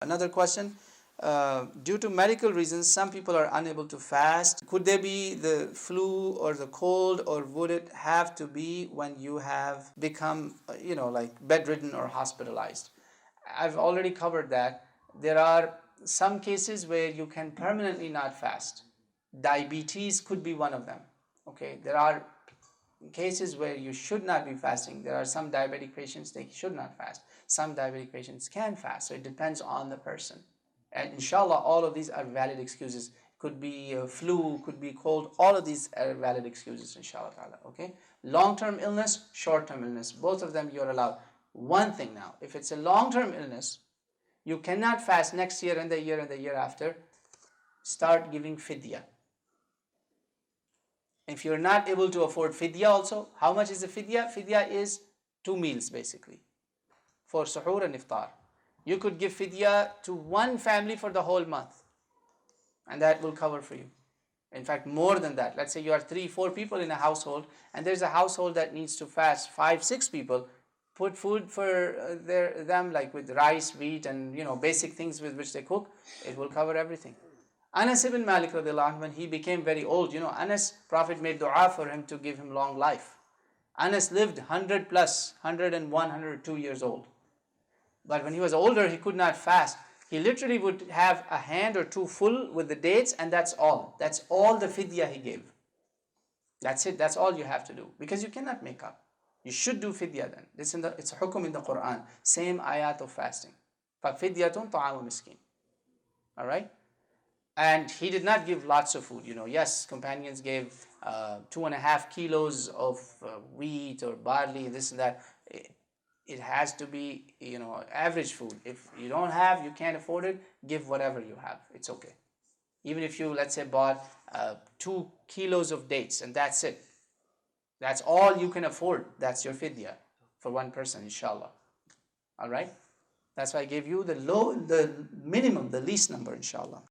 Another question. Due to medical reasons, some people are unable to fast. Could there be the flu or the cold, or would it have to be when you have become, like bedridden or hospitalized? I've already covered that. There are some cases where you can permanently not fast. Diabetes could be one of them. Okay, there are cases where you should not be fasting. There are some diabetic patients, they should not fast. Some diabetic patients can fast. So it depends on the person. And inshallah, all of these are valid excuses. Could be flu, could be cold. All of these are valid excuses, inshallah ta'ala. Okay? Long-term illness, short-term illness. Both of them you're allowed. One thing now, if it's a long-term illness, you cannot fast next year and the year and the year after. Start giving fidya. If you're not able to afford fidya also, how much is the fidya? Fidya is 2 meals basically for suhoor and iftar. You could give fidya to one family for the whole month, and that will cover for you. In fact, more than that. Let's say you are 3-4 people in a household, and there's a household that needs to fast 5-6 people. Put food for them, like with rice, wheat, and basic things with which they cook. It will cover everything. Anas ibn Malik radiallahu anh, when he became very old, Anas, Prophet made dua for him to give him long life. Anas lived 100 plus, 101, 102 years old. But when he was older, he could not fast. He literally would have a hand or two full with the dates, and that's all. That's all the fidya he gave. That's it. That's all you have to do. Because you cannot make up. You should do fidya then. It's a hukum in the Quran. Same ayat of fasting. فَفِدْيَةٌ طَعَامُ مِسْكِينٍ. Alright? And he did not give lots of food. Yes, companions gave 2.5 kilos of wheat or barley, this and that. It has to be, average food. If you don't have, you can't afford it, give whatever you have. It's okay. Even if you, let's say, bought 2 kilos of dates and that's it. That's all you can afford. That's your fidya for one person, inshallah. All right? That's why I gave you the minimum, the least number, inshallah.